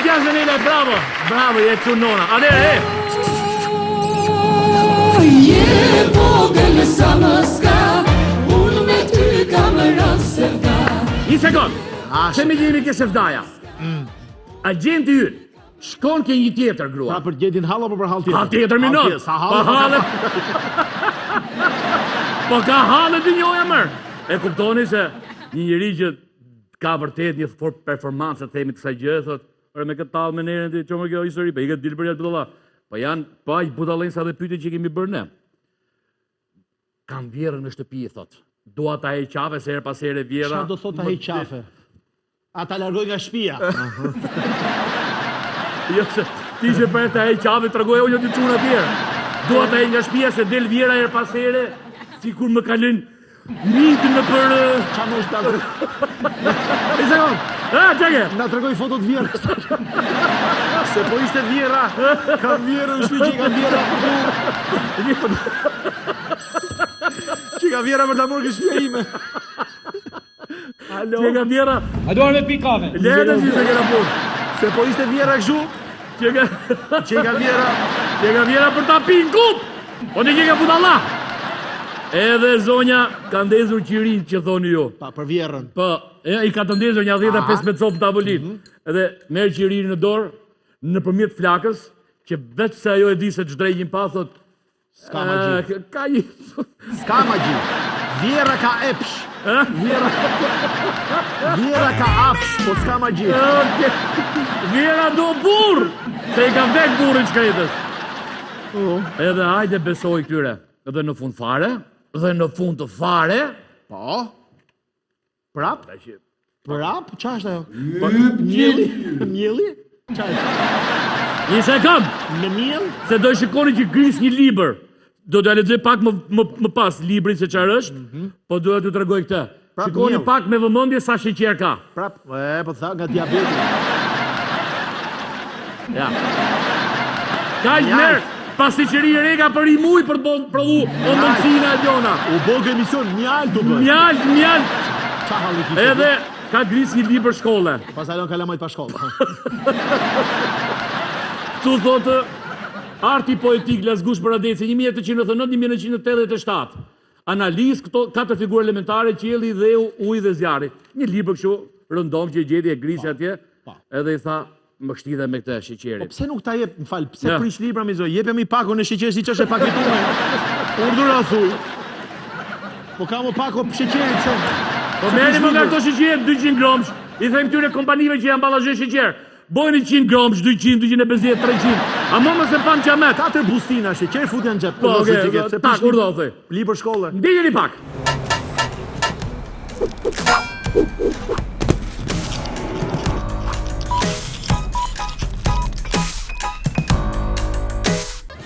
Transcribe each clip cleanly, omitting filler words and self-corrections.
Jansenile, bravo! Bravo, je tu nona. Adere, Je vogël sa më s'ka, unë me ty kam rënë sevda. një sekund. Se me gjemi ke sevdaja. Agenti ynë, shkon ke një tjetër grua. Pra për gjetin hall apo për hall tjetër? Hall tjetër minut. Sa Po hall? hallet. Po ka hallet dy njoja mërë. E kuptoni se një njeri që ka vërtet një performancë të themi të kësaj gjë, thot, me këtë tallë me nerën ti çome kjo histori, po i ka dilë për jashtë budalla. Po janë pa budallën sa dhe pyetje që kemi bërë ne. Kam vjerën në shtëpi, thot. Dua ta heq qafe se her pas here vjera. Çfarë do thot ta heq qafe? A ta largoj nga shtëpia? Jo se ti që për ta heq qafe tregoj unë ti çuna tjerë. Dua ta heq nga shtëpia se del vjera her pas here, sikur më kalën mitë në për... Qa më është ta E sekund! Qeke! na tregoj fotot vjerës. Se po ishte vjera, kam vjerën në shtëpi që kam vjera që ka vjera për ta marrë shtëpia ime. Alo. Qeka vjera... A duar me pi kafe? Lete si se kena punë. Se po ishte vjera kështu, që ka vjera. Qeka vjera për ta pinë kup! O të qeka budalla! Edhe zonja ka ndezur qirin që thoni ju. Pa, për vjerën. Po, i ka të ndezur një 10-15 copë tavolin. Edhe merë qirin në dorë, në përmjet flakës, që vetë se ajo e di se të shdrejgjin pa, thot... Ska magji. Ka një... Ska magji. Vjera ka epsh. Vjera ka afsh, po s'ka magji. Vjera do burë! Se i ka vek burën shkretës. Edhe hajde besoj këtyre. Edhe në fund fare, dhe në fund të fare... Po? Prap? Prap? Qa është ajo? Mjeli. Mjeli? Qa është? Një sekund! Me miel? Se do shikoni që gris një libër. Do të lexoj pak më pas librin se çfarë është, po duhet t'ju tregoj këtë. Prap Shikoni miell. pak me vëmendje sa sheqer ka. Prap? Po tha nga diabeti. Ja. Ka një merë, pas sheqeri e rega për i muj për të provu ondënsina e Ljona. U bog emision, mjalt u bë. Mjalt. Qa halli kishte? Edhe ka gris një libër shkolle. Pas alon kalamajt pa shkollë. Tu thotë arti poetik Lazgush Baradeci 1899-1987. Analizë këto 4 figurë elementare, qielli, dheu, uji dhe zjarri. Një libër kështu rëndom që i gjeti e grisi atje, edhe i tha më shtidhe me këtë sheqerit. Pse nuk ta jep, më fal, pse prish libra mi zoj, jepemi pakun e sheqer si që është e paketume. Urdhëra thuj. Po ka më pako sheqerit se... Po merrni më nga këto sheqer 200 gromsh, i them këtyre kompanive që janë amballazhe sheqer. Bojnë 100 gromsh, 200, 250, 300. A më mëse pan qamet. 4 bustina sheqer fut janë gjep. Po, tak, urdo, thej. Libër shkolle. Ndigjeni pak.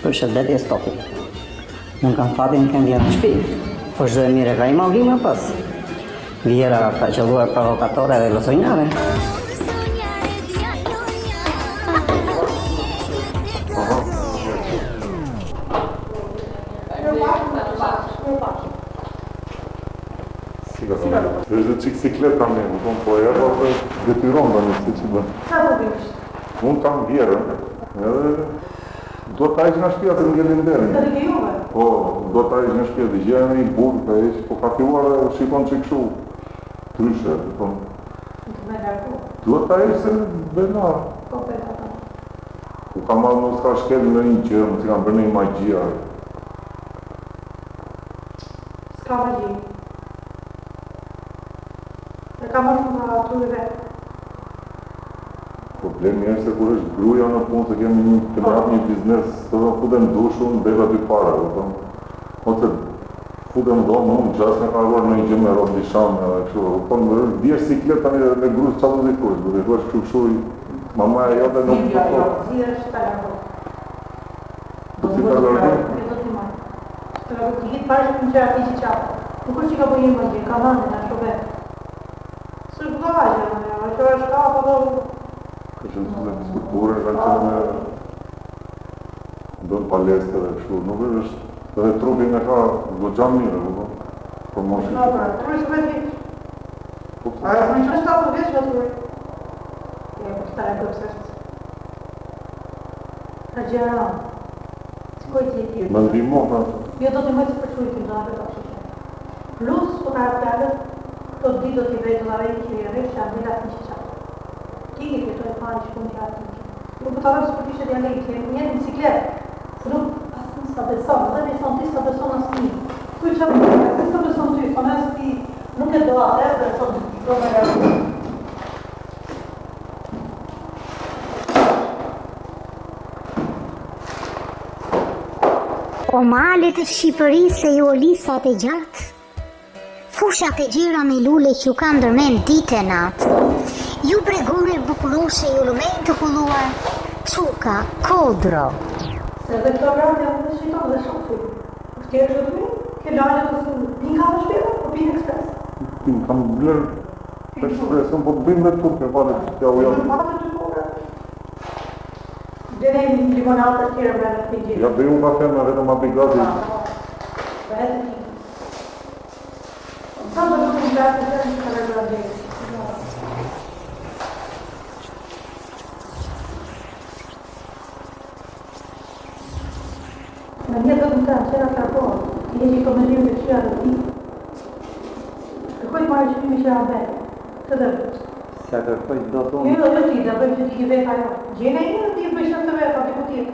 Përshëndetje Stopi. Unë kam fatin kem vjerë në shpi. Po shdo e mire ka i malgime pas. Vjera ka qëlluar provokatore dhe losojnare. Është dhe qikë siklet kam një, po e edhe dhe detyron dhe një si që dhe. Qa po bishë? Unë kam vjerën, edhe do të ajqë në shtëpia të ngelin derin. Të rike juve? Po, do të ajqë në shtëpia të gjerë një burë të ajqë, po ka filluar dhe shikon që këshu tryshe, po. Në të me larku? Do të ajqë se benar. Po për ata? Po ka marrë në s'ka shkelë në një qërë, më që kam bërë një magjia. S'ka magji. E ka marrë nga atyre. Problemi është se kur është gruja në punë se kemi një këllat një biznes, të do fudem dushun, bega dy para, ose fudem do më unë qas në ka rror në një gjë me rob dishan, po në djesh siklet tani me grus qa do dikush, do dikush këshu mama e jote nuk të po. Zia është ta largo. Do si ta largo? Do t'i marrë. Të largo t'i hitë bashkë në që ati që qapë. Nuk është që ka bëjim magji, ka mandin, a shobe. Së është buka vajgjë, a që është ka, po do... Kështë në skulpturë, kanë që me bënë palestre dhe kështu, nuk është edhe trupin e ka gogjan mire, për moshë. No, pra, truj së vetë vishë. A e më që është 4 vishë, do t'uaj. E, po të largo pëse është. Ka gjera. Shkoj që i tjerë. Më ndihmon atë. Jo do t'i mëjtë për qujtë në atë të kështë. Plus, po ka fjallët, të di do t'i vejtë dhe vejtë që i rejtë që a dhida të një që qatë. Ki një këto e pari që punë që atë një. Nuk po të vërë së për tishe t'ja lejtë, që jenë në bicikletë. Se nuk, asë në sa beson, dhe beson ti sa beson asë ti. Kuj që apë, sa beson ty, po nësë ti nuk e do atë, dhe beson ty, do me rejtë. O malet e Shqipërisë e olisat e gjatë, fushat e gjera me lule që ju kam ndërmen ditë e natë, ju bregore bukuroshe ju lumen të kulluar, quka, kodro. Se dhe këto vrati janë dhe shqitonë dhe shumë fujë. Kështë tjerë që të mi, ke dalje të së një ka të shpjera, po pinë ekspres. Kam blerë ekspresin, po të bëjmë dhe turke, pare që t'ja u janë. Dhe ne një limonatë të tjera bërë të gjithë. Ja bëj unë kafe me vetëm api gazi. Bëhet të gjithë. Sa të nuk një gjatë të të një të rëgjë dhe. Në një të të të qera të raporë, i e që i komendirë të qera dhe ti. Kërkoj marrë që një qera dhe. Të dhe. Sa kërkoj do të unë. Jo, jo ti, dhe bëjmë që ti ki vetë ajo. Gjene e një ti bëjmë që të vetë, api ku ti.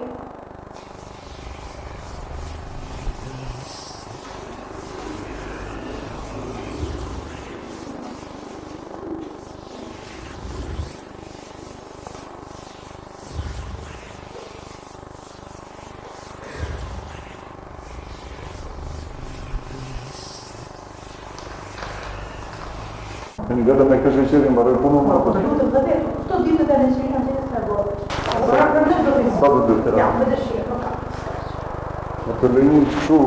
Në një vetëm e kështë e qerin, barë e punë në atë. Të lutëm dhe vetë, këto ditë dhe në qenë kanë qenë së nërgojë. Sa të dëtëra? Ja, me dëshirë, nuk ka. Në të lejnë që shu,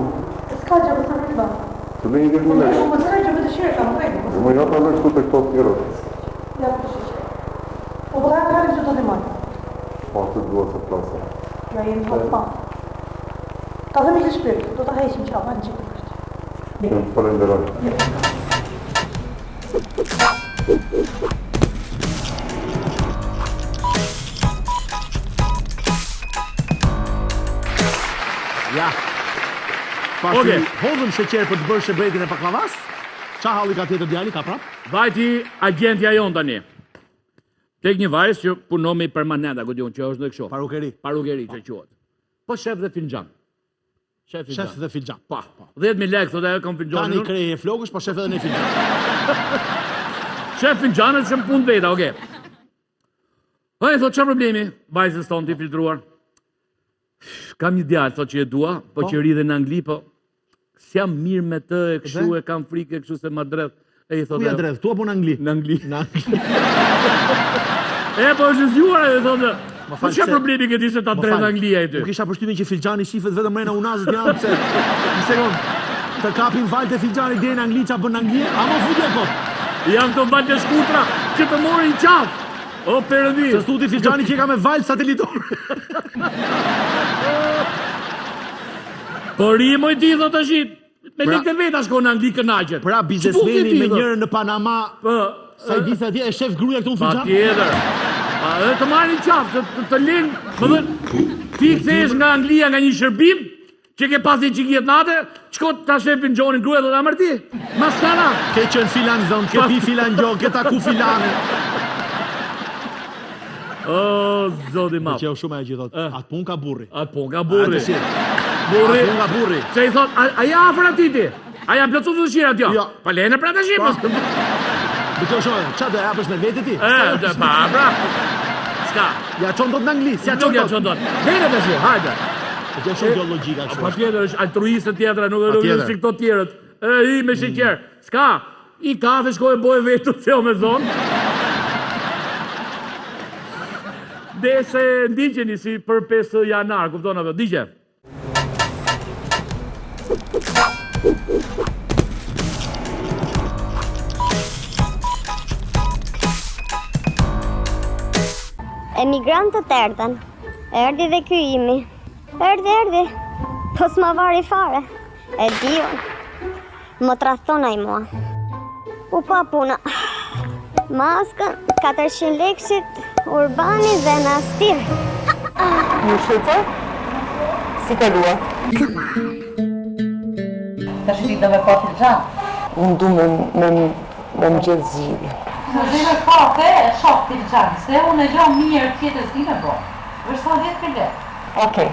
S'ka që më të rritë banë. të lejnë dhe Më në shumë më të rritë që me dëshirë ka më vejnë. Më jatë edhe kështu të këto tjera. Ja, të dëshirë. Po përra të rritë që të të majtë. Pa të duha se plasa. Ja, jemi të pa. Ta dhe mi të shpirtë, do të hejshim që avë në gjithë kështë. Në falenderoj. Ja. Pasi hodhëm sheqer për të bërë shëbretin e paklavas, qa halli ka tjetër djali, ka prap? Vajti agentja jonë tani. Tek një vajzë që punon me permanent, a godion që është në kështu. Parukeri. Parukeri që quhet. Po shef dhe finxhan. Shef dhe filxhan. Pa. 10.000 lekë, thotë ajo kam Ka finxhanin. një kreje e flokësh, po shef edhe në filxhan. Shef finxhanët që më punë veta, oke. Oj, thotë çfarë problemi? Vajzës tonë ti filtruar. Kam një djalë, thotë që e dua, po që rridhe në Angli, po s'jam mirë me të, e kështu e kam frikë, e kështu se ma dredh. E i Ku thotë. ja dredh, tu apo në Angli? Në Angli. Në Angli. E, po është zgjuar e thotë. Po falë çfarë se- problemi ke ti se ta dredh në Angli ai ty? Nuk kisha përshtymin që filxhani shifet vetëm mrena unazët janë, pse? Një sekond. Të kapin valët e filxhani deri në Angli, qa bën në Angli? Ama futje kot. Janë të valë të shkutra që të morin qafë. O, perëndi. Se studi filxhani që ka me valë satelitor. Po rimoj ti, thotë të shit. Me lekë veta shko në Angli kënaqet. Pra biznesmeni me njërën në Panama, Po, sa i disa atje e shef gruja këtu në pa filxhan? tjetër. Edhe të marrin qafë, të linë. Më dhe, ti kthesh nga Anglia nga një shërbim, që ke pasi që kjetë natë, qko ta shefin gjonin gruja dhe ta mërti? Maskara. Ke qënë filan zonë, ke pi filan gjo, ke taku filane. O, zoti ma. Që jo shumë e gjithot, atë pun ka burri. Atë po, nga burri. Atë si, Burri. atë pun ka burri. Se i thot, a ja afër atiti? A ja plëcu të dëshirat jo? Jo. Pa lene pra të shqipës. Dhe kjo shumë, qa do e apësh me vete ti? Dhe pa, pra. Ska. Ja qonë do të në Angli, si ja Nuk ja qonë do që ndot. Hene të shi, hajde. të. Kjo shumë kjo logika Pa kështu. tjetër është altruistë tjetëra, nuk është tjetër. si këto tjerët. I me sheqer. Ska. I kafe shkoj e boj vetu të o me zonë. Dhe se ndiqeni si për 5 janar, kupton apo? Ndiqe. Emigrantët erdhen. Erdi dhe ky imi. Erdi. Po s'ma vari fare. E dion. Më trahton ai mua. U pa puna. Maskën, 400 lekshit, urbani dhe nastir. Një shqiptar? Si kalua? Të shqiti do me po filxhan? Unë du me më gjithë zilë. Në zilë kafe e shok filxhan, se unë e gjohë mirë tjetër zilë bo. Vërë sa 10 fillet. Okej.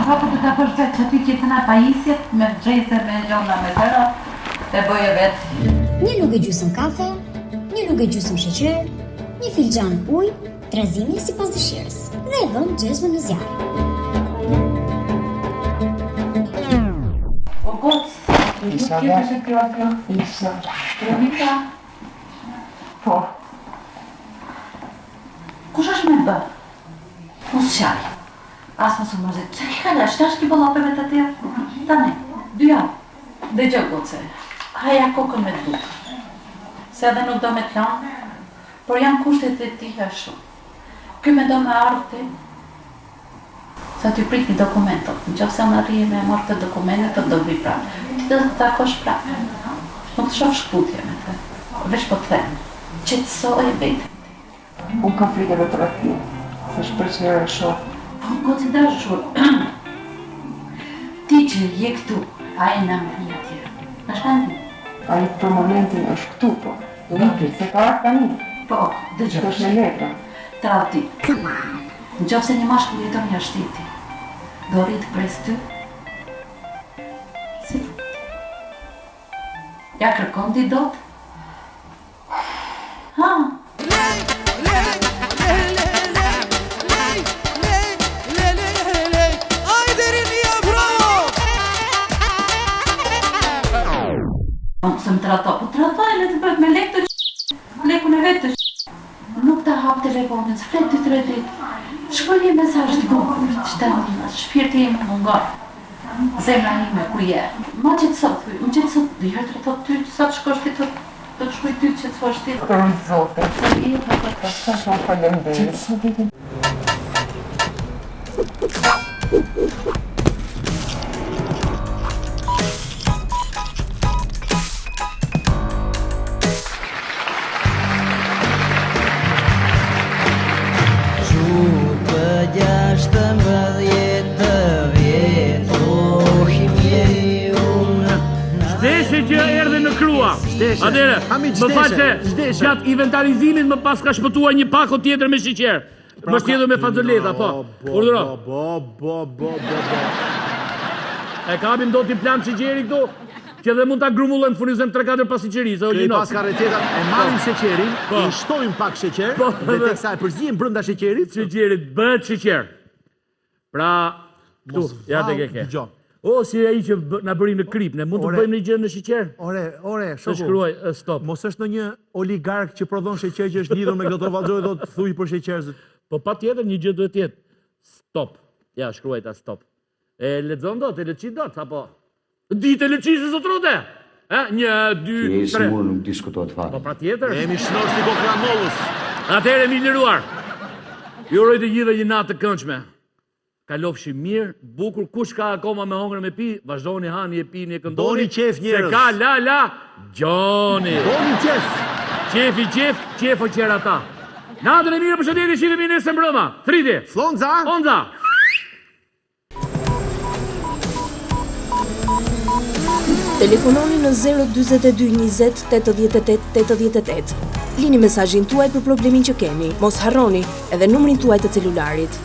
Sa të ta përsh vetë që ty tjetëna pajisjet, me gjejse, me gjona, me tëra, e bëje vetë. Një lugë gjysmë kafe, një lugë gjysmë sheqer, një filxhan ujë, trazimi sipas dëshirës dhe e vëmë xhezmën në zjarr. O gocë, Isha nuk kjetë që kjo kjo. Isha. Rëmita, Po. kush është me bë? Unë qaj. Asë mësë mërzit, që ki kalla, shta është ki bëllape me të tjerë? Tane, 2 javë. Dhe gjë goce, haja kokën me të bukë. Se edhe nuk do me të lanë, por janë kushtet e ti e shumë. Ky me do me ardhë sa t'ju prit një dokumentot. Në qofë se më arrije me marrë të dokumentet, do vi prapë. Ti do të takosh prapë. Nuk të shoh shkputje me të. Vesh po të them, qetësoj e vetë. Unë kam frikë edhe për ati. Se shpërqerë e shoh. Po, goci dashur, ti që je këtu, a e në më një atje. Në shkandi? A i për momentin është këtu, po. Nikri, se ka ardhë tani. Po, dëgjoj. Është me letra. Trauti. Në qofë se një mashkull jeton një shteti, do rritë pres ty? Si fruti. Ja kërkon ti dot? Ha? Se më trato, po tratoj le të bëhet me lekë të lekun e vetë të nuk ta hap telefonin, së flet 2-3 ditë. Shkoj një mesazh të bukur, shpirti im mungon. Zemra ime ku je? Ma qetësot, më qetësot, dhe herë të thot ty, sa të shkosh ti të shkoj ty që të fosh ti. Për zote. Sa shumë falenderit. Shteshe që erdhe në krua. Atere, më faqe, gjatë inventarizimit më pas ka shpëtuar një pako tjetër me shiqer. Më shtjedhur me fazoleta, po. Urdhëro. E kapim do t'i plan shiqeri këtu, që dhe mund t'a grumullojmë të furnizojmë 3-4 pas shiqerisë, o Këj gjinot. pas ka recetat, e marrim sheqerin, Po. i shtojmë pak sheqer, Po. dhe teksa e përzijim brenda sheqerit, Shiqerit bëhet shiqer. Pra, këtu, ja te ke. Dëgjo. O, si ai që na bëri në krip, ne mund të Ore. bëjmë një gjë në shiqer? Ore, Të shoku. shkruaj, stop. Mos është ndonjë oligark që prodhon sheqer që është lidhur me Doktor Vallxhoi do të thuj për sheqer. Po pa tjetër një gjë duhet jetë. Stop. Ja, shkruaj ta stop. E lexon dot, e leçi dot, apo? Ditë leçisë zotrote. 1, 2, 3. Nuk diskutohet fare. Po pra tjetër. Jemi shnor si Kokramollus. Atëherë mi liruar. Ju uroj të gjithëve një natë të këndshme. Kalofshi mirë, bukur, kush ka akoma me hongër me pi, vazhdoni hani e pini e këndoni. Boni qef njerëz. Se ka la, gjoni. Boni qef. Qefi qef, qefo qera ta. Natën e mirë, përshëndetje, shihemi nesër mbrëma. Thriti. Flonza. Onza. Telefononi në 042 20 88 88. Lini mesazhin tuaj për problemin që keni. Mos harroni edhe numrin tuaj të celularit.